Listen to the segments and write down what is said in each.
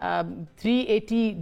380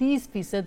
30%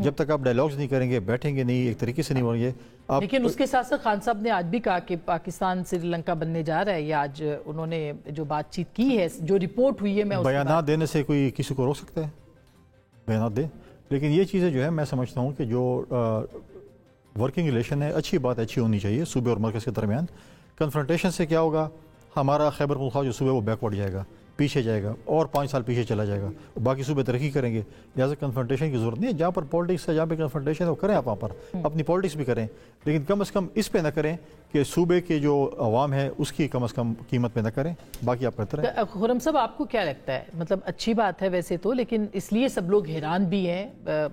جب تک آپ ڈائلاگز نہیں کریں گے، بیٹھیں گے نہیں، ایک طریقے سے نہیں بولیں گے آپ. لیکن اس کے ساتھ ساتھ خان صاحب نے آج بھی کہا کہ پاکستان سری لنکا بننے جا رہا ہے، یا آج انہوں نے جو بات چیت کی ہے، جو رپورٹ ہوئی ہے، میں بیانات دینے سے کوئی کسی کو روک سکتا ہے؟ بیانات دے. لیکن یہ چیزیں جو ہے میں سمجھتا ہوں کہ جو ورکنگ ریلیشن ہے، اچھی بات اچھی ہونی چاہیے صوبے اور مرکز کے درمیان. کنفرنٹیشن سے کیا ہوگا؟ ہمارا خیبر پختونخوا جو صوبے وہ بیکورڈ جائے گا، پیچھے جائے گا، اور 5 سال پیچھے چلا جائے گا، باقی صوبے ترقی کریں گے. لہٰذا کنفرنٹیشن کی ضرورت نہیں ہے. جہاں پر پالیٹکس ہے، جہاں پہ کنفرنٹیشن ہے وہ کریں، آپ وہاں پر اپنی پالیٹکس بھی کریں، لیکن کم از کم اس پہ نہ کریں کہ صوبے کے جو عوام ہے اس کی کم از کم قیمت پہ نہ کریں. باقی آپ کرتے رہیں. خرم صاحب آپ کو کیا لگتا ہے؟ مطلب اچھی بات ہے ویسے تو، لیکن اس لیے سب لوگ حیران بھی ہیں.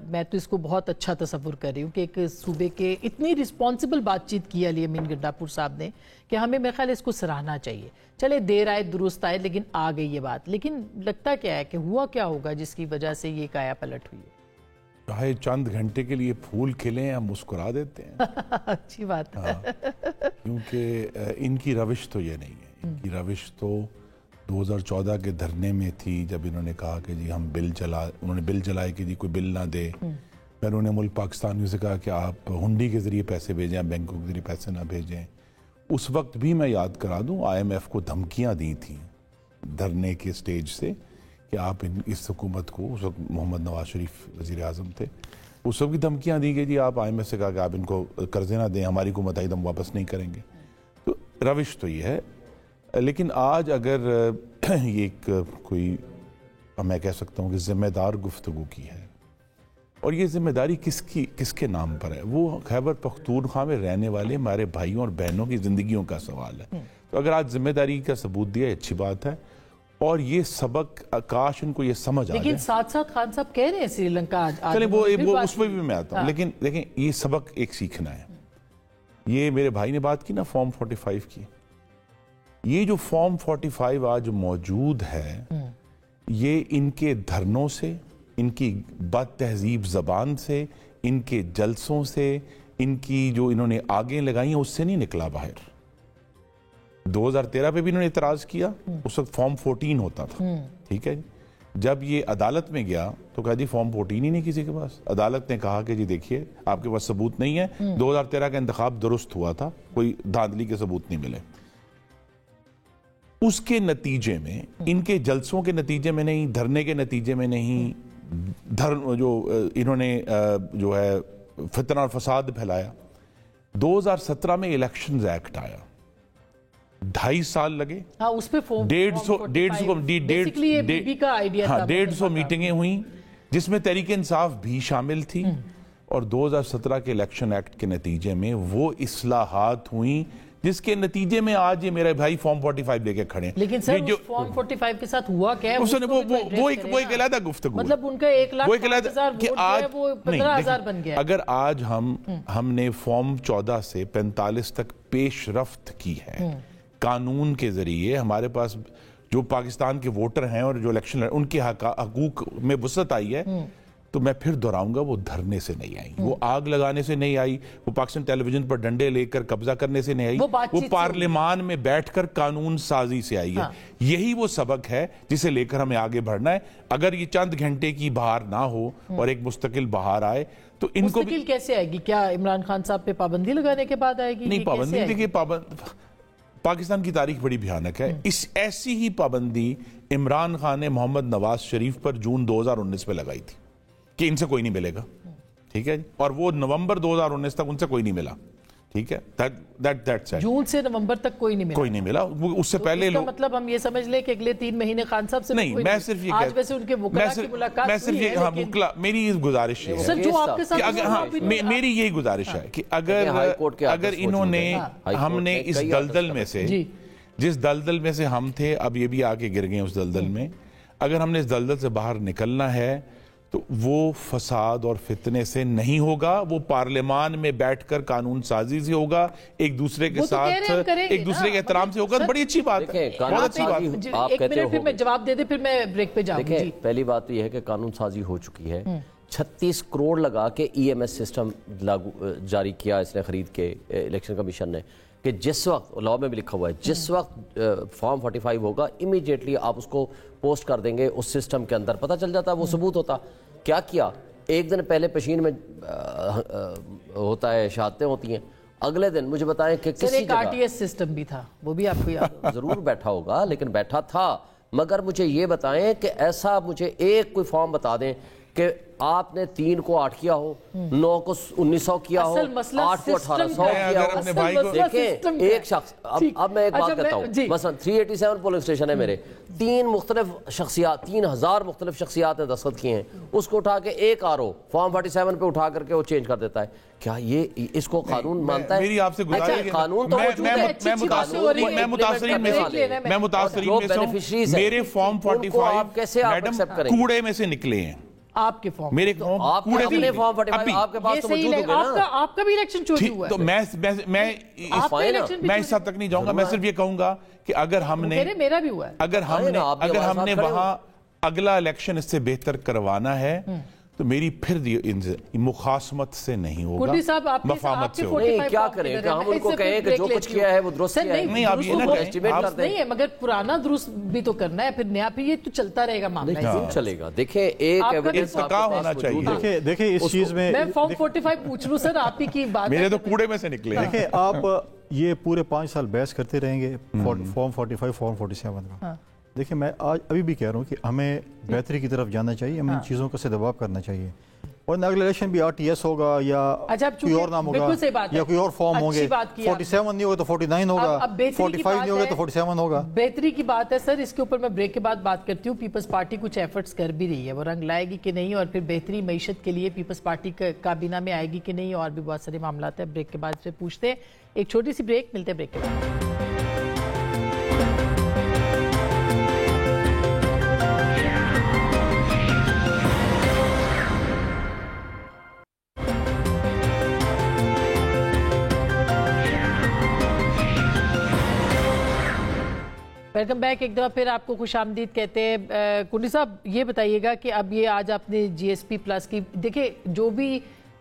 میں تو اس کو بہت اچھا تصور کر رہی ہوں کہ ایک صوبے کے اتنی رسپانسبل بات چیت کی علی امین گڈاپور صاحب نے کہ ہمیں میرے خیال اس کو سراہنا چاہیے. چلے دیر آئے درست آئے، لیکن آ گئی یہ بات. لیکن لگتا کیا ہے کہ ہوا کیا ہوگا جس کی وجہ سے یہ کایا پلٹ ہوئی ہے؟ چاہے چند گھنٹے کے لیے پھول کھلیں ہم مسکرا دیتے ہیں. اچھی بات ہے. کیونکہ ان کی روش تو یہ نہیں ہے. ان کی روش تو 2014 کے دھرنے میں تھی، جب انہوں نے کہا کہ جی ہم انہوں نے بل چلائے کہ جی کوئی بل نہ دے. پھر انہوں نے ملک پاکستانیوں سے کہا کہ آپ ہنڈی کے ذریعے پیسے بھیجیں، بینکوں کے ذریعے پیسے نہ بھیجیں. اس وقت بھی میں یاد کرا دوں IMF کو دھمکیاں دی تھیں دھرنے کے سٹیج سے کہ آپ اس حکومت کو، اس وقت محمد نواز شریف وزیر اعظم تھے، اس وقت بھی دھمکیاں دی گئی جی آپ IMF سے کہا کہ آپ ان کو قرضے نہ دیں، ہماری حکومت آئی تو ہم واپس نہیں کریں گے. تو روش تو یہ ہے. لیکن آج اگر یہ ایک کوئی میں کہہ سکتا ہوں کہ ذمہ دار گفتگو کی ہے، اور یہ ذمہ داری کس کے نام پر ہے؟ وہ خیبر پختونخوا میں رہنے والے ہمارے بھائیوں اور بہنوں کی زندگیوں کا سوال ہے. تو اگر آج ذمہ داری کا ثبوت دیا، اچھی بات ہے. اور یہ سبق کاش ان کو یہ سمجھ آ جائے. لیکن ساتھ ساتھ خان صاحب کہہ رہے ہیں سری لنکا، چلیں وہ اس پہ بھی میں آتا ہوں. لیکن دیکھیں یہ سبق ایک سیکھنا ہے. یہ میرے بھائی نے بات کی نا فارم 45 کی. یہ جو فارم 45 آج موجود ہے، یہ ان کے دھرنوں سے، ان کی بد تہذیب زبان سے، ان کے جلسوں سے، ان کی جو انہوں نے آگیں لگائی ہیں اس سے نہیں نکلا باہر. 2013 پہ بھی انہوں نے اعتراض کیا، اس وقت فارم 14 ہوتا تھا. ٹھیک ہے جی. جب یہ عدالت میں گیا تو کہا جی فارم 14 ہی نہیں کسی کے پاس. عدالت نے کہا کہ جی دیکھیے آپ کے پاس ثبوت نہیں ہے، 2013 کا انتخاب درست ہوا تھا، کوئی دھاندلی کے ثبوت نہیں ملے. اس کے نتیجے میں، ان کے جلسوں کے نتیجے میں نہیں، دھرنے کے نتیجے میں نہیں، جو انہوں نے جو ہے فتنہ اور فساد پھیلایا. 2017 میں الیکشنز ایکٹ آیا، 2.5 سال لگے. ہاں اس پہ 150 میٹنگیں ہوئیں جس میں تحریک انصاف بھی شامل تھی. اور 2017 کے الیکشن ایکٹ کے نتیجے میں وہ اصلاحات ہوئیں جس کے نتیجے میں آج یہ میرے بھائی فارم 45 لے کے کھڑے ہیں. لیکن سر فارم 45 کے ساتھ ہوا کیا ہے؟ وہ ایک علیحدہ گفتگو، مطلب ان کا 1,05,000 ووٹ ہے وہ 15,000 بن گیا. اگر آج ہم نے فارم 14 سے 45 تک پیش رفت کی ہے قانون کے ذریعے، ہمارے پاس جو پاکستان کے ووٹر ہیں اور جو الیکشن ان کے حقوق میں وسعت آئی ہے، تو میں پھر دہراؤں گا وہ دھرنے سے نہیں آئی، وہ آگ لگانے سے نہیں آئی، وہ پاکستان ٹیلی ویژن پر ڈنڈے لے کر قبضہ کرنے سے نہیں آئی، وہ پارلیمان میں بیٹھ کر قانون سازی سے آئی ہے. یہی وہ سبق ہے جسے لے کر ہمیں آگے بڑھنا ہے. اگر یہ چند گھنٹے کی بہار نہ ہو اور ایک مستقل بہار آئے تو ان کو مستقل کیسے آئے گی؟ کیا عمران خان صاحب پہ پابندی لگانے کے بعد آئے گی؟ نہیں، پابندی دیکھیے، پاکستان کی تاریخ بڑی بھیانک ہے. ایسی ہی پابندی عمران خان نے محمد نواز شریف پر جون 2019 میں لگائی تھی کہ ان سے کوئی نہیں ملے گا. ٹھیک ہے جی. اور وہ نومبر 2019 تک ان سے کوئی نہیں ملا. ٹھیک ہے، جون سے نومبر تک کوئی نہیں ملا. اس سے پہلے لوگ، مطلب ہم یہ سمجھ لیں کہ اگلے 3 مہینے خان صاحب سے نہیں. میں صرف یہ آج ویسے ان کے وکلاء کی ملاقات ہوئی ہے، میری یہ گزارش ہے سر جو آپ کے ساتھ، میری یہی گزارش ہے کہ اگر انہوں نے، ہم نے اس دلدل میں سے، جس دلدل میں سے ہم تھے، اب یہ بھی آگے گر گئے اس دلدل میں، اگر ہم نے اس دلدل سے باہر نکلنا ہے تو وہ فساد اور فتنے سے نہیں ہوگا، وہ پارلیمان میں بیٹھ کر قانون سازی سے ہوگا، ایک دوسرے کے ساتھ، ایک دوسرے کے احترام سے ہوگا. بڑی اچھی بات ہے، بہت اچھی بات ہے. ایک منٹ پھر میں جواب دے دے، پھر میں بریک پہ جاؤں گی. پہلی بات تو یہ ہے کہ قانون سازی ہو چکی ہے. 36 کروڑ لگا کے EMS سسٹم جاری کیا اس نے خرید کے الیکشن کمیشن نے، کہ جس وقت لاء میں بھی لکھا ہوا ہے جس وقت فارم 45 ہوگا امیڈیٹلی آپ اس کو پوسٹ کر دیں گے اس سسٹم کے اندر. پتہ چل جاتا ہے، وہ ثبوت ہوتا. کیا ایک دن پہلے پشین میں ہوتا ہے، شہادتیں ہوتی ہیں، اگلے دن مجھے بتائیں کہ کسی ایک RTS سسٹم بھی تھا، وہ بھی آپ کو یاد ضرور بیٹھا ہوگا، لیکن بیٹھا تھا، مگر مجھے یہ بتائیں کہ ایسا مجھے ایک کوئی فارم بتا دیں کہ آپ نے 3 کو 8 کیا ہو، 9 کو 1900 کیا ہو، 8 کو 1800 کیا ہو. دیکھیں ایک شخص، اب میں ایک بات کہتا ہوں، مثلا 387 پولنگ اسٹیشن ہے میرے، 3 مختلف شخصیات، 3000 مختلف شخصیات نے دستخط کیے ہیں، اس کو اٹھا کے ایک RO فارم 47 پہ اٹھا کر کے وہ چینج کر دیتا ہے. کیا یہ اس کو قانون مانتا ہے؟ میری آپ سے گزارش ہے، قانون تو میں متاثرین میں سے ہوں، میرے فارم 45 میڈم کوڑے میں سے نکلے ہیں. آپ کے فارم میرے اپنے فارم 45 آپ کے پاس تو موجود ہوگا نا. آپ کا بھی الیکشن چوری ہوا ہے. تو میں اس حد تک نہیں جاؤں گا، میں صرف یہ کہوں گا کہ اگر ہم نے میرا بھی ہوا ہے، اگر ہم نے وہاں اگلا الیکشن اس سے بہتر کروانا ہے تو میری پھر مخاصمت سے نہیں ہوگا، مفاہمت سے ہوگا. نہیں کیا کریں کہ ہم ان کو کہیں کہ جو کچھ کیا ہے وہ درست کیا ہے. نہیں آپ یہ نہ کہیں، نہیں ہے، مگر پرانا درست بھی تو کرنا ہے، پھر نیا، پھر یہ تو چلتا رہے گا معاملہ. نہیں چلے گا. دیکھیں ایک ارتقا ہونا چاہیے. دیکھیں اس چیز میں فارم 45 پوچھ لوں سر، آپ ہی کی بات میرے تو کوڑے میں سے نکلے. دیکھیں آپ یہ پورے 5 سال بحث کرتے رہیں گے فارم 45 فارم 47 کا. دیکھیں میں آج ابھی بھی کہہ رہا ہوں کہ ہمیں بہتری کی طرف جانا چاہیے، ہمیں ان چیزوں کا سے دباؤ کرنا چاہیے. اور اگلا الیکشن بھی RTS ہوگا یا کوئی اور نام ہوگا یا کوئی اور فارم ہوں گے. 47 نہیں ہوگا تو 49 ہوگا، 45 نہیں ہوگا تو 47 ہوگا. بہتری کی بات ہے سر، اس کے اوپر میں بریک کے بعد بات کرتی ہوں. پیپلز پارٹی کچھ ایفرٹس کر بھی رہی ہے، وہ رنگ لائے گی کہ نہیں، اور پھر بہتری معیشت کے لیے پیپلز پارٹی کابینہ میں آئے گی کہ نہیں، اور بھی بہت سارے معاملات ہیں. بریک کے بعد سے پوچھتے ہیں. ایک چھوٹی سی بریک، ملتے ہیں بریک کے بعد. Welcome back. ایک دفعہ پھر آپ کو خوش آمدید کہتے ہیں. کنڈی صاحب یہ بتائیے گا کہ اب یہ آج آپ نے GSP پلس کی، دیکھیں جو بھی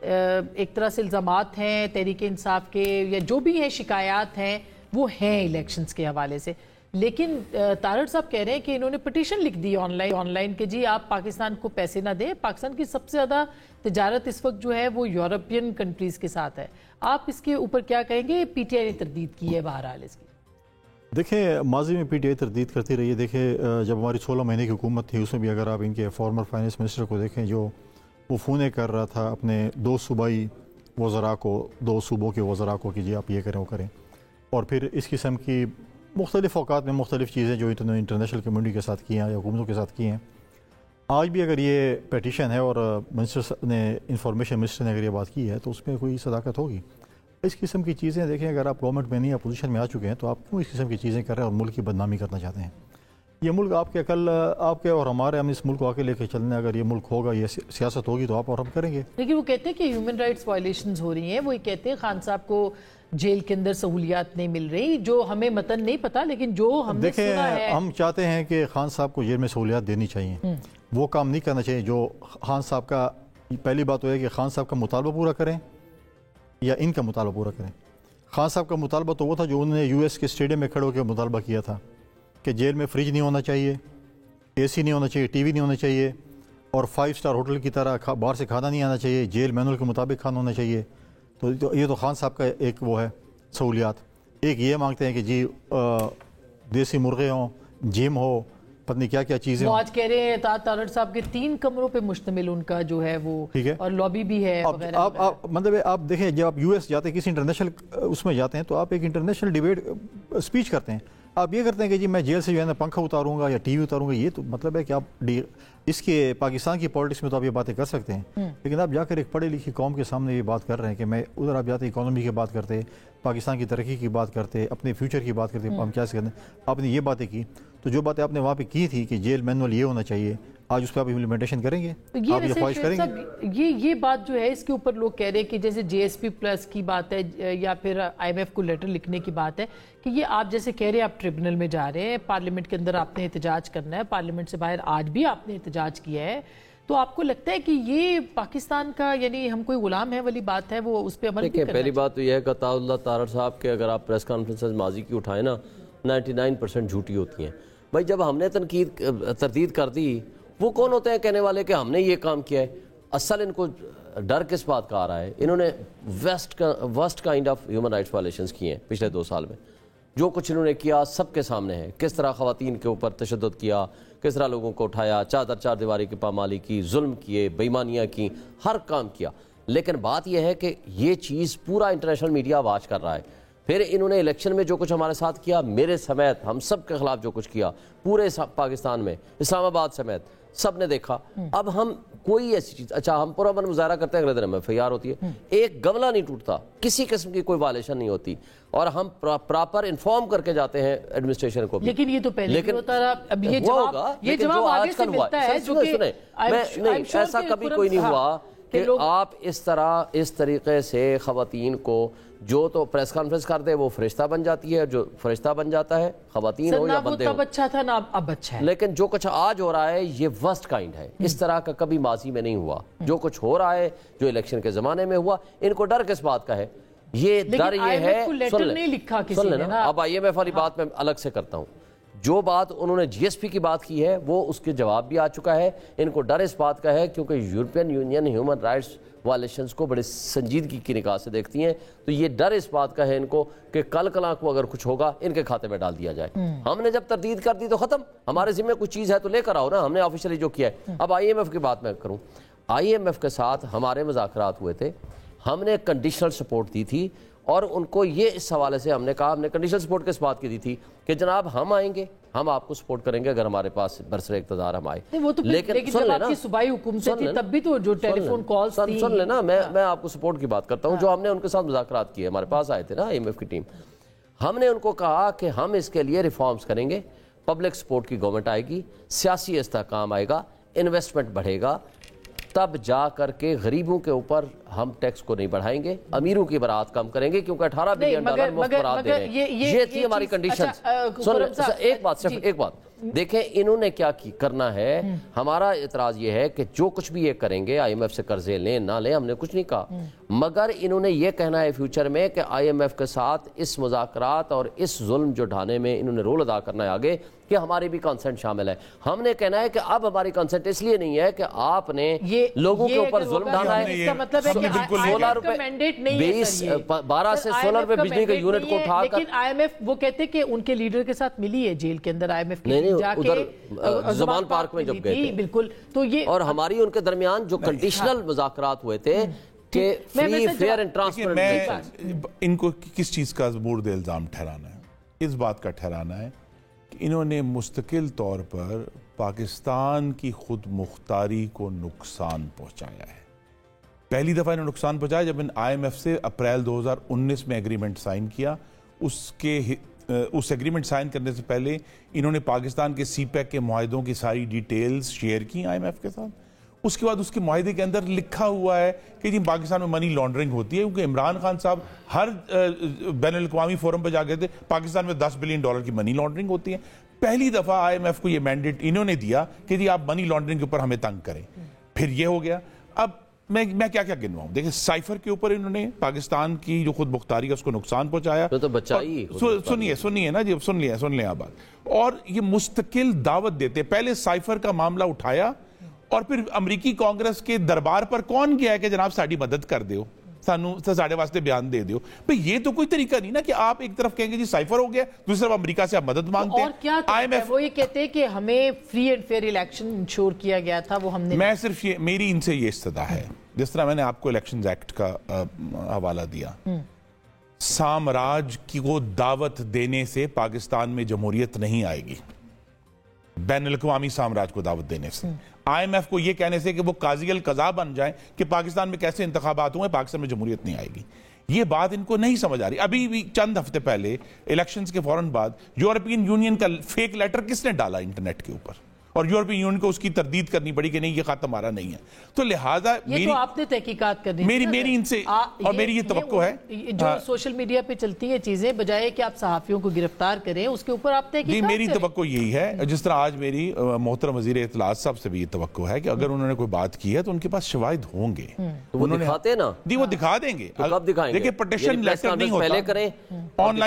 ایک طرح سے الزامات ہیں تحریک انصاف کے یا جو بھی ہیں شکایات ہیں وہ ہیں الیکشنز کے حوالے سے، لیکن تارڑ صاحب کہہ رہے ہیں کہ انہوں نے پٹیشن لکھ دی آن لائن کہ جی آپ پاکستان کو پیسے نہ دیں. پاکستان کی سب سے زیادہ تجارت اس وقت جو ہے وہ یورپین کنٹریز کے ساتھ ہے. آپ اس کے اوپر کیا کہیں گے؟ PTI نے تردید کی ہے بہرحال اس کی. دیکھیں ماضی میں PTI تردید کرتی رہی ہے. دیکھیں جب ہماری 16 مہینے کی حکومت تھی اس میں بھی اگر آپ ان کے فارمر فائنانس منسٹر کو دیکھیں جو وہ فونے کر رہا تھا اپنے 2 صوبائی وزراء کو، 2 صوبوں کے وزراء کو کہ جی آپ یہ کریں وہ کریں، اور پھر اس قسم کی مختلف اوقات میں مختلف چیزیں جو انٹرنیشنل کمیونٹی کے ساتھ کی ہیں یا حکومتوں کے ساتھ کی ہیں. آج بھی اگر یہ پیٹیشن ہے اور منسٹر نے انفارمیشن منسٹر نے اگر یہ بات کی ہے تو اس میں کوئی صداقت ہوگی. اس قسم کی چیزیں دیکھیں اگر آپ گورنمنٹ میں نہیں اپوزیشن میں آ چکے ہیں تو آپ کیوں اس قسم کی چیزیں کر رہے ہیں اور ملک کی بدنامی کرنا چاہتے ہیں؟ یہ ملک آپ کے کل آپ کے اور ہمارے، ہم اس ملک کو آگے لے کے چلنے، اگر یہ ملک ہوگا، یہ سیاست ہوگی تو آپ اور ہم کریں گے. لیکن وہ کہتے ہیں کہ ہیومن رائٹس وائلیشنز ہو رہی ہیں. وہ یہ کہتے ہیں خان صاحب کو جیل کے اندر سہولیات نہیں مل رہی، جو ہمیں متن نہیں پتا لیکن جو ہم نے سنا ہے. ہم چاہتے ہیں کہ خان صاحب کو جیل میں سہولیات دینی چاہیے. وہ کام نہیں کرنا چاہیے جو خان صاحب کا، پہلی بات وہ ہے کہ خان صاحب کا مطالبہ پورا کریں یا ان کا مطالبہ پورا کریں. خان صاحب کا مطالبہ تو وہ تھا جو انہوں نے US کے اسٹیڈیم میں کھڑے ہو کے مطالبہ کیا تھا کہ جیل میں فریج نہیں ہونا چاہیے، AC نہیں ہونا چاہیے، TV نہیں ہونا چاہیے، اور 5 اسٹار ہوٹل کی طرح باہر سے کھانا نہیں آنا چاہیے، جیل مینول کے مطابق کھانا ہونا چاہیے. تو یہ تو خان صاحب کا ایک وہ ہے سہولیات. ایک یہ مانگتے ہیں کہ جی دیسی مرغے ہوں، جم ہو، پتنی کیا کیا چیزیں. وہ آج کہہ رہے ہیں تارڑ صاحب کے 3 کمروں پہ مشتمل ان کا جو ہے وہ، اور لابی بھی ہے وغیرہ. مطلب آپ دیکھیں جب آپ US جاتے ہیں، کسی انٹرنیشنل اس میں جاتے ہیں تو آپ ایک انٹرنیشنل ڈیبیٹ اسپیچ کرتے ہیں. آپ یہ کرتے ہیں کہ جی میں جیل سے جو ہے نا پنکھا اتاروں گا یا TV اتاروں گا. یہ تو مطلب ہے کہ آپ اس کے پاکستان کی پالیٹکس میں تو آپ یہ باتیں کر سکتے ہیں، لیکن آپ جا کر ایک پڑھے لکھی قوم کے سامنے یہ بات کر رہے ہیں کہ میں ادھر آپ جاتے اکانومی کی بات کرتے، پاکستان کی ترقی کی بات کرتے، اپنے فیوچر کی بات کرتے، ہم کیا کرتے ہیں. آپ نے یہ باتیں کی تو جو باتیں آپ نے وہاں پہ کی تھی کہ جیل مینول یہ ہونا چاہیے، آج اس پہ آپ امپلیمنٹیشن کریں گے، آپ یہ خواہش کریں گے؟ یہ بات جو ہے اس کے اوپر لوگ کہہ رہے ہیں کہ جیسے GSP پلس کی بات ہے یا پھر IMF کو لیٹر لکھنے کی بات ہے کہ یہ آپ جیسے کہہ رہے ہیں آپ ٹریبونل میں جا رہے ہیں، پارلیمنٹ کے اندر آپ نے احتجاج کرنا ہے، پارلیمنٹ سے باہر آج بھی آپ نے احتجاج کیا ہے، تو آپ کو لگتا ہے کہ یہ پاکستان کا یعنی ہم کوئی غلام ہے والی بات ہے، وہ اس پہ عمل بھی کرنا؟ پہلی بات تو یہ ہے کہ عطا اللہ تارڑ صاحب کے اگر آپ پریس کانفرنسز ماضی کی اٹھائیں نا 99% جھوٹی ہوتی ہیں. بھائی جب ہم نے تردید کر دی، وہ کون ہوتے ہیں کہنے والے کہ ہم نے یہ کام کیا ہے؟ اصل ان کو ڈر کس بات کا آ رہا ہے؟ انہوں نے worst kind of human rights violations کیے ہیں پچھلے 2 سال میں. جو کچھ انہوں نے کیا سب کے سامنے ہے. کس طرح خواتین کے اوپر تشدد کیا, کس طرح لوگوں کو اٹھایا, چار دیواری کی پامالی کی, ظلم کیے, بے ایمانیاں کی, ہر کام کیا. لیکن بات یہ ہے کہ یہ چیز پورا انٹرنیشنل میڈیا واچ کر رہا ہے. پھر انہوں نے الیکشن میں جو کچھ ہمارے ساتھ کیا, میرے سمیت ہم سب کے خلاف جو کچھ کیا پورے پاکستان میں, اسلام آباد سمیت سب نے دیکھا. اب ہم کوئی ایسی چیز, اچھا ہم پورا مظاہرہ کرتے ہیں, اگلے دن ہمیں FIR ہوتی ہے, ایک گملہ نہیں ٹوٹتا, کسی قسم کی کوئی وائلیشن نہیں ہوتی, اور ہم پراپر انفارم کر کے جاتے ہیں ایڈمنسٹریشن کو. لیکن یہ تو پہلے بھی ہوتا رہا, اب یہ جواب آگے سے ملتا ہے جو کہ نہیں, ایسا کبھی کوئی نہیں ہوا کہ آپ اس طریقے سے خواتین کو, جو تو پریس کانفرنس کر دے وہ فرشتہ بن جاتی ہے, جو فرشتہ بن جاتا ہے, خواتین ہو یا بندے ہو. تب اچھا تھا نا اب اچھا ہے. لیکن جو کچھ آج ہو رہا ہے یہ ورسٹ کائنڈ ہے. اس طرح کا کبھی ماضی میں نہیں ہوا. جو کچھ ہو رہا ہے, جو الیکشن کے زمانے میں ہوا, ان کو ڈر کس بات کا ہے؟ یہ ڈر یہ ہے, سن لینا, اب IMF والی بات میں الگ سے کرتا ہوں. جو بات انہوں نے GSP کی بات کی ہے وہ اس کے جواب بھی آ چکا ہے. ان کو ڈر اس بات کا ہے کیونکہ European union human rights violations کو بڑے سنجیدگی کی نگاہ سے دیکھتی ہیں. تو یہ ڈر اس بات کا ہے ان کو کہ کل کلاں کو اگر کچھ ہوگا ان کے کھاتے میں ڈال دیا جائے. ہم نے جب تردید کر دی تو ختم, ہمارے ذمہ کچھ چیز ہے تو لے کر آؤ نا, ہم نے آفیشلی جو کیا ہے. اب IMF کی بات میں کروں, IMF کے ساتھ ہمارے مذاکرات ہوئے تھے, ہم نے کنڈیشنل سپورٹ دی تھی, اور ان کو یہ اس حوالے سے ہم نے کہا, ہم نے کنڈیشنل سپورٹ کس بات کی دی تھی کہ جناب ہم آئیں گے, ہم آپ کو سپورٹ کریں گے اگر ہمارے پاس برسر اقتدار ہم آئے. لیکن جب آپ کی صوبائی حکومتیں تھی تب بھی تو جو ٹیلی فون کالز تھی. سن لینا, میں آپ کو سپورٹ کی بات کرتا ہوں. جو ہم نے ان کے ساتھ مذاکرات کیے, ہمارے پاس آئے تھے نا IMF کی ٹیم, ہم نے ان کو کہا کہ ہم اس کے لیے ریفارمز کریں گے, پبلک سپورٹ کی گورنمنٹ آئے گی, سیاسی استحکام آئے گا, انویسٹمنٹ بڑھے گا, تب جا کر کے غریبوں کے اوپر ہم ٹیکس کو نہیں بڑھائیں گے, امیروں کی برات کم کریں گے کیونکہ $18 بلین مفت برات دے رہے ہیں. یہ تھی ہماری کنڈیشنز. ایک بات دیکھیں, انہوں نے کیا کرنا ہے. ہمارا اعتراض یہ ہے کہ جو کچھ بھی یہ کریں گے, IMF سے قرضے لیں نہ لیں, ہم نے کچھ نہیں کہا, مگر انہوں نے یہ کہنا ہے فیوچر میں کہ IMF کے ساتھ اس مذاکرات اور اس ظلم جو ڈھانے میں انہوں نے رول ادا کرنا ہے آگے, کہ ہماری بھی کانسنٹ شامل ہے. ہم نے کہنا ہے کہ اب ہماری کانسنٹ اس لیے نہیں ہے کہ آپ نے لوگوں کے اوپر ظلم ڈالا ہے. اس کا مطلب ہے کہ 12 سے 16 روپے بجلی کے یونٹ کو اٹھا کر, لیکن IMF وہ کہتے کہ ان کے لیڈر کے ساتھ ملی ہے جیل کے اندر, IMF کی جا ادھر زمان پارک میں جب گئے تھے. بالکل. تو یہ اور ہماری ان کے درمیان جو کنڈیشنل مذاکرات ہوئے تھے کہ فری فیئر اینڈ ٹرانسپیرنٹ, ان کو کس چیز کا مورد الزام ٹھہرانا ہے؟ اس بات کا ٹھہرانا ہے کہ انہوں نے مستقل طور پر پاکستان کی خود مختاری کو نقصان پہنچایا ہے. پہلی دفعہ انہوں نے نقصان پہنچایا جب ان IMF سے اپریل 2019 میں ایگریمنٹ سائن کیا. اس ایگریمنٹ سائن کرنے سے پہلے انہوں نے پاکستان کے CPEC کے معاہدوں کی ساری ڈیٹیلز شیئر کی IMF کے ساتھ. اس کے بعد اس کے معاہدے کے اندر لکھا ہوا ہے کہ جی پاکستان میں منی لانڈرنگ ہوتی ہے, کیونکہ عمران خان صاحب ہر بین الاقوامی فورم پہ جا گئے تھے, پاکستان میں $10 بلین کی منی لانڈرنگ ہوتی ہے. پہلی دفعہ IMF کو یہ مینڈیٹ انہوں نے دیا کہ جی آپ منی لانڈرنگ کے اوپر ہمیں تنگ کریں. پھر یہ ہو گیا. اب میں کیا گنواؤں. دیکھیں, سائفر کے اوپر انہوں نے پاکستان کی جو خود مختاری ہے اس کو نقصان پہنچایا. تو بچائی سنیے نا جی, سن لیں آپ بات. اور یہ مستقل دعوت دیتے, پہلے سائفر کا معاملہ اٹھایا اور پھر امریکی کانگریس کے دربار پر کون گیا ہے کہ جناب ساڑی مدد کر دیو, ساڑھے واسطے بیان دے دیو. بھئی یہ تو کوئی طریقہ نہیں نا کہ آپ ایک طرف کہیں گے جی سائفر ہو گیا, دوسری طرف امریکہ سے آپ مدد مانگتے ہیں. اور کیا وہ یہ کہتے ہیں کہ ہمیں free and fair election ensure کیا گیا تھا, وہ ہم نے. میں صرف میری ان سے یہ استدعا ہے, جس طرح میں نے آپ کو الیکشنز ایکٹ کا حوالہ دیا, سامراج کی کو دعوت دینے سے پاکستان میں جمہوریت نہیں آئے گی. بین الاقوامی سامراج کو دعوت دینے سے, IMF کو یہ کہنے سے کہ وہ قاضی القضاء بن جائیں کہ پاکستان میں کیسے انتخابات ہوئے, پاکستان میں جمہوریت نہیں آئے گی. یہ بات ان کو نہیں سمجھ آ رہی. ابھی بھی چند ہفتے پہلے الیکشنز کے فوراً بعد یورپین یونین کا فیک لیٹر کس نے ڈالا انٹرنیٹ کے اوپر, اور یورپین یونین کو اس کی تردید کرنی پڑی کہ نہیں یہ خط ہمارا نہیں ہے. تو لہٰذا یہ تو آپ نے تحقیقات کرنی, میری ان سے اور میری یہ توقع ہے جو سوشل میڈیا پہ چلتی ہیں چیزیں, بجائے کہ آپ صحافیوں کو گرفتار کریں اس کے اوپر آپ تحقیقات کریں. میری توقع یہی ہے, جس طرح آج میری محترم وزیر اطلاعات صاحب سے بھی یہ توقع ہے کہ اگر انہوں نے کوئی بات کی ہے تو ان کے پاس شواہد ہوں گے, وہ دکھاتے نا جی, وہ دکھا دیں گے. کب دکھائیں گے؟ دیکھیں پٹیشن لیٹر نہیں ہوتا, آن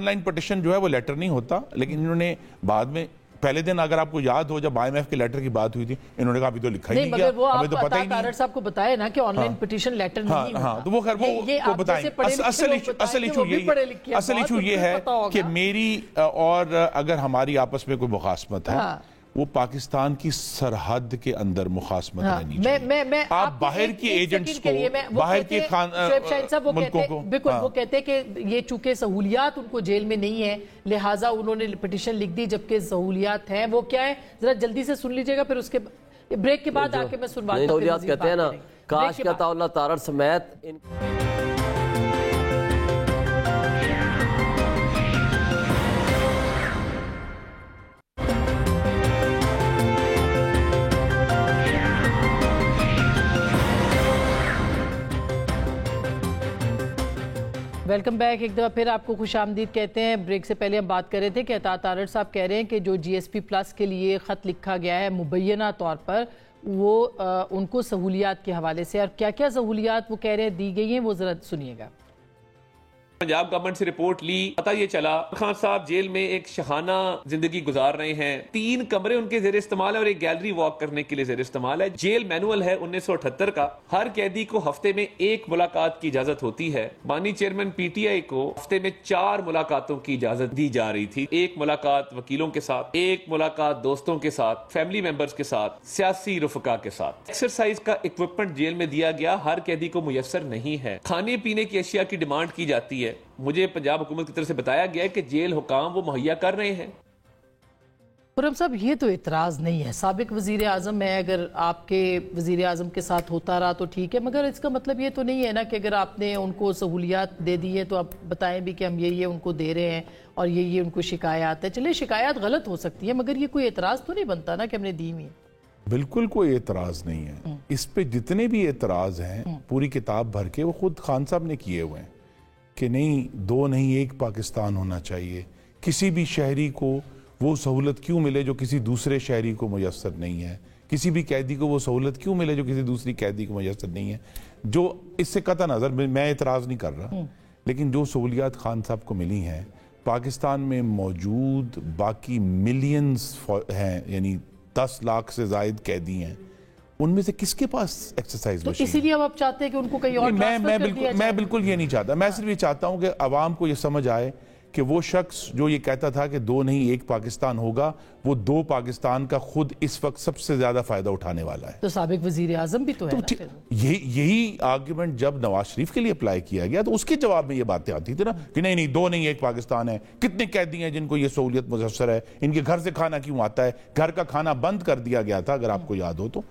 لائن پٹیشن جو ہے وہ لیٹر نہیں ہوتا, لیکن انہوں نے بعد میں پہلے دن اگر آپ کو یاد ہو جب IMF کے لیٹر کی بات ہوئی تھی انہوں نے کہا ابھی تو لکھا ہی نہیں گیا, ہمیں تو پتہ ہی نہیں. عطا صاحب کو بتایا نا کہ آن لائن پٹیشن لیٹر نہیں ہاں تو وہ خیر وہ بتائیں. اصل ایشو یہ ہے کہ میری اور اگر ہماری آپس میں کوئی مخاصمت ہے وہ پاکستان کی سرحد کے اندر مخاصمت رہنی چاہیے. آپ باہر کی ایجنٹس کو, باہر کے ملکوں کو, بالکل وہ کہتے ہیں کہ یہ چونکہ سہولیات ان کو جیل میں نہیں ہے لہٰذا انہوں نے پٹیشن لکھ دی, جبکہ سہولیات ہیں. وہ کیا ہے ذرا جلدی سے سن لیجئے گا, پھر اس کے بریک کے بعد آ کے میں سنواتا ہوں. سہولیات کہتے ہیں نا, کاش کا تعالیٰ تارڑ سمیت. Welcome back. ایک دفعہ پھر آپ کو خوش آمدید کہتے ہیں. بریک سے پہلے ہم بات کر رہے تھے کہ عطا تارڑ صاحب کہہ رہے ہیں کہ جو GSP+ کے لیے خط لکھا گیا ہے مبینہ طور پر وہ ان کو سہولیات کے حوالے سے, اور کیا کیا سہولیات وہ کہہ رہے ہیں دی گئی ہیں وہ ذرا سنیے گا. پنجاب گورنمنٹ سے رپورٹ لی, پتہ یہ چلا خان صاحب جیل میں ایک شہانہ زندگی گزار رہے ہیں. 3 کمرے ان کے زیر استعمال ہے اور ایک گیلری واک کرنے کے لیے زیر استعمال ہے. جیل مینول ہے 1978 کا. ہر قیدی کو ہفتے میں 1 ملاقات کی اجازت ہوتی ہے. بانی چیئرمین PTI کو ہفتے میں 4 ملاقاتوں کی اجازت دی جا رہی تھی. 1 ملاقات وکیلوں کے ساتھ, 1 ملاقات دوستوں کے ساتھ, فیملی ممبرز کے ساتھ, سیاسی رفقا کے ساتھ. ایکسرسائز کا اکوپمنٹ جیل میں دیا گیا, ہر قیدی کو میسر نہیں ہے. کھانے پینے کی اشیاء کی ڈیمانڈ کی جاتی ہے. مجھے پنجاب حکومت کی طرف سے بتایا گیا ہے کہ جیل حکام وہ مہیا کر رہے ہیں. خرم صاحب یہ تو اعتراض نہیں ہے, سابق وزیر اعظم ہے, اگر آپ کے وزیر اعظم کے ساتھ ہوتا رہا تو ٹھیک ہے, مگر اس کا مطلب یہ تو نہیں ہے نا کہ اگر آپ نے ان کو سہولیات دے دی ہے تو آپ بتائیں بھی کہ ہم یہ ان کو دے رہے ہیں اور یہ ان کو شکایات ہے. چلے شکایات غلط ہو سکتی ہے مگر یہ کوئی اعتراض تو نہیں بنتا نا کہ ہم نے دی ہوئی ہے. بالکل کوئی اعتراض نہیں ہے اس پہ. جتنے بھی اعتراض ہیں پوری کتاب بھر کے وہ خود خان صاحب نے کیے ہوئے ہیں کہ نہیں 2 نہیں 1 پاکستان ہونا چاہیے. کسی بھی شہری کو وہ سہولت کیوں ملے جو کسی دوسرے شہری کو میسر نہیں ہے. کسی بھی قیدی کو وہ سہولت کیوں ملے جو کسی دوسری قیدی کو میسر نہیں ہے. جو اس سے قطع نظر میں اعتراض نہیں کر رہا, لیکن جو سہولیات خان صاحب کو ملی ہیں پاکستان میں موجود باقی ملینز ہیں, یعنی 10 لاکھ سے زائد قیدی ہیں, ان میں سے کس کے پاس ایکسرسائز مشین ہے؟ اسی لیے ہم اب چاہتے ہیں کہ ان کو کہیں اور ٹرانسفر کر دیا جائے. میں بالکل یہ نہیں چاہتا. میں صرف یہ چاہتا ہوں کہ عوام کو یہ سمجھ آئے کہ وہ شخص جو یہ کہتا تھا کہ 2 نہیں 1 پاکستان ہوگا, وہ 2 پاکستان کا خود اس وقت سب سے زیادہ فائدہ اٹھانے والا ہے. تو سابق وزیر اعظم بھی تو ہے. یہی آرگیومنٹ جب نواز شریف کے لیے اپلائی کیا گیا تو اس کے جواب میں یہ باتیں آتی تھی نا کہ نہیں 2 نہیں 1 پاکستان ہے. کتنے قیدی ہیں جن کو یہ سہولت میسر ہے, ان کے گھر سے کھانا کیوں آتا ہے, گھر کا کھانا بند کر دیا گیا تھا اگر آپ کو یاد ہو تو.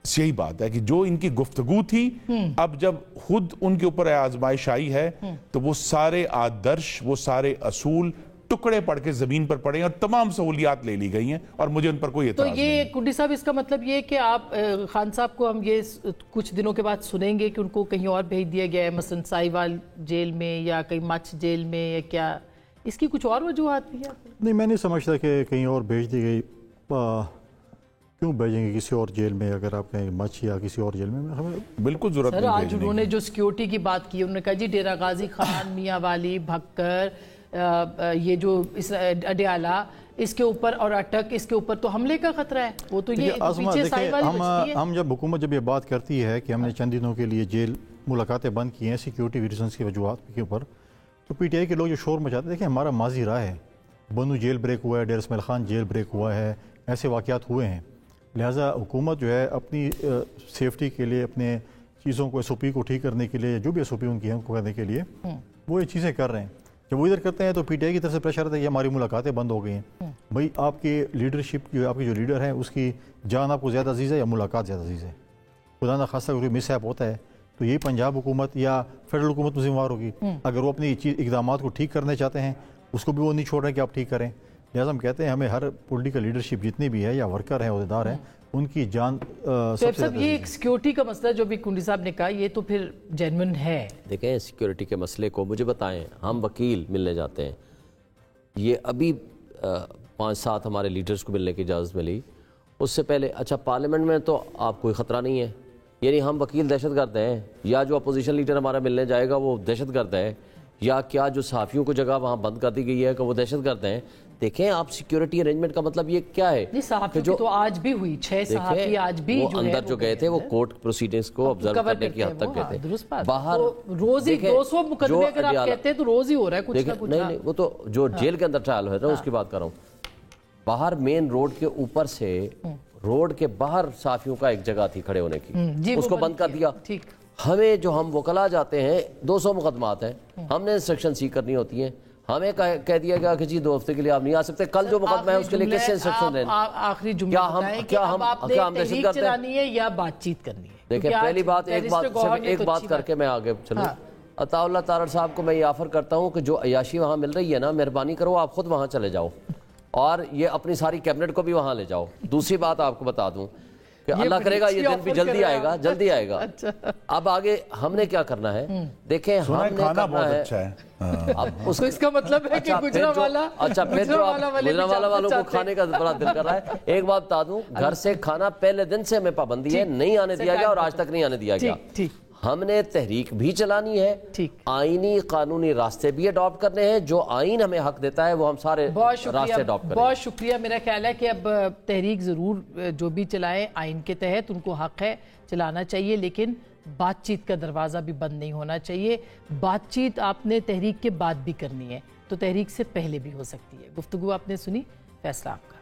یہی بات ہے کہ جو ان کی گفتگو تھی اب جب خود ان کے اوپر آزمائش آئی ہے تو وہ سارے آدرش, وہ سارے اصول ٹکڑے پڑ کے زمین پر پڑے ہیں اور تمام سہولیات لے لی گئی ہیں اور مجھے ان پر کوئی اعتراض نہیں. تو یہ کنڈی صاحب اس کا مطلب یہ کہ آپ خان صاحب کو ہم یہ کچھ دنوں کے بعد سنیں گے کہ ان کو کہیں اور بھیج دیا گیا ہے, مثلا سائیوال جیل میں یا کہیں مچھ جیل میں, یا کیا اس کی کچھ اور وجوہات بھی ہے؟ نہیں, میں نہیں سمجھتا کہ کہیں اور بھیج دی گئی. کیوں بھیجیں گے کسی اور جیل میں؟ اگر آپ کہیں مچھ یا کسی اور جیل میں ہمیں بالکل ضرورت نہیں. سر آج انہوں نے جو سیکیورٹی کی بات کی, انہوں نے کہا جی ڈیرہ غازی خان, میاں والی, بھکر, یہ جو اڈیالہ اس کے اوپر اور اٹک اس کے اوپر تو حملے کا خطرہ ہے. وہ تو یہ پیچھے سائی والی بچتی ہے. ہم جب حکومت جب یہ بات کرتی ہے کہ ہم نے چند دنوں کے لیے جیل ملاقاتیں بند کی ہیں سیکیورٹی ریزنز کی وجوہات کے اوپر, تو PTI کے لوگ جو شور مچاتے ہیں, دیکھیں ہمارا ماضی رہا ہے. بنو جیل بریک ہوا ہے, ڈیر اسماعیل خان جیل بریک ہوا ہے, ایسے واقعات ہوئے ہیں. لہٰذا حکومت جو ہے اپنی سیفٹی کے لیے, اپنے چیزوں کو SOP کو ٹھیک کرنے کے لیے, جو بھی SOP ان کی ہیں ان کو کرنے کے لیے وہ یہ چیزیں کر رہے ہیں. جب وہ ادھر کرتے ہیں تو PTI کی طرف سے پریشر آتا ہے کہ ہماری ملاقاتیں بند ہو گئی ہیں. بھائی آپ کی لیڈرشپ, آپ کی جو لیڈر ہیں اس کی جان آپ کو زیادہ عزیز ہے یا ملاقات زیادہ عزیز ہے؟ خدا نہ خاصہ کوئی مس ہیپ ہوتا ہے تو یہی پنجاب حکومت یا فیڈرل حکومت ذمہ وار ہوگی. اگر وہ اپنی اقدامات کو ٹھیک کرنے چاہتے ہیں اس کو بھی وہ نہیں چھوڑ رہے کہ آپ ٹھیک کریں. لہٰذا ہم کہتے ہیں ہمیں ہر پولیٹیکل لیڈرشپ جتنی بھی ہے یا ورکر ہیں, عہدیدار ہیں, ان کی جان سب سے یہ ایک سیکیورٹی کا مسئلہ جو بھی کنڈی صاحب نے کہا, یہ تو پھر جینوئن ہے. دیکھیں سیکیورٹی کے مسئلے کو مجھے بتائیں, ہم وکیل ملنے جاتے ہیں, یہ ابھی 5-7 ہمارے لیڈرز کو ملنے کی اجازت ملی, اس سے پہلے اچھا پارلیمنٹ میں تو آپ کوئی خطرہ نہیں ہے, یعنی ہم وکیل دہشت گرد ہیں, یا جو اپوزیشن لیڈر ہمارا ملنے جائے گا وہ دہشت گرد ہے, یا کیا جو صحافیوں کو جگہ وہاں بند کر دی گئی ہے کہ وہ دہشت گرد ہیں؟ دیکھیں آپ سیکیورٹی ارینجمنٹ کا مطلب یہ کیا ہے؟ صحافی تو آج بھی ہوئی 6 صحافی آج بھی وہ اندر جو گئے تھے وہ کورٹ پروسیڈنگز کو آبزرو کرنے کی حد تک گئے تھے. باہر روز ہی 200 مقدمے اگر آپ کہتے ہیں تو روز ہی ہو رہا ہے کچھ نہ کچھ. نہیں وہ تو جو جیل کے اندر ٹرائل ہے نا اس کی بات کر رہا ہوں. باہر مین روڈ کے اوپر سے روڈ کے باہر صحافیوں کا ایک جگہ تھی کھڑے ہونے کی, اس کو بند کر دیا. ہمیں جو ہم وکلا جاتے ہیں 200 مقدمات ہیں, ہم نے انسٹرکشن سی کرنی ہوتی ہیں, ہمیں کہہ دیا گیا کہ جی 2 ہفتے کے لیے آپ نہیں آ سکتے. کل جو مقدمہ ہے اس کے لیے کیسے انسٹرکشن دیں؟ آخری جملہ بتائیں کہ اب آپ نے تحریک چلانی ہے یا بات چیت کرنی ہے؟ دیکھیں پہلی بات ایک بات کر کے میں آگے چلوں. عطا اللہ تارڑ صاحب کو میں یہ آفر کرتا ہوں کہ جو عیاشی وہاں مل رہی ہے نا, مہربانی کرو آپ خود وہاں چلے جاؤ اور یہ اپنی ساری کیبنٹ کو بھی وہاں لے جاؤ. دوسری بات آپ کو بتا دوں کہ اللہ کرے گا یہ دن بھی جلدی آئے گا. اب آگے ہم نے کیا کرنا ہے, دیکھیں ہم نے کرنا ہے اس کا مطلب ہے کہ گجرانوالہ اچھا پھر جو گجرانوالہ والوں کو کھانے کا بڑا دل کر رہا ہے. ایک بات بتا دوں, گھر سے کھانا پہلے دن سے ہمیں پابندی ہے, نہیں آنے دیا گیا اور آج تک نہیں آنے دیا گیا. ہم نے تحریک بھی چلانی ہے, آئینی قانونی راستے بھی اڈاپٹ کرنے ہیں, جو آئین ہمیں حق دیتا ہے وہ ہم سارے راستے اڈاپٹ کریں. بہت شکریہ. میرا خیال ہے کہ اب تحریک ضرور جو بھی چلائیں آئین کے تحت ان کو حق ہے چلانا چاہیے, لیکن بات چیت کا دروازہ بھی بند نہیں ہونا چاہیے. بات چیت آپ نے تحریک کے بعد بھی کرنی ہے تو تحریک سے پہلے بھی ہو سکتی ہے. گفتگو آپ نے سنی, فیصلہ آپ کا.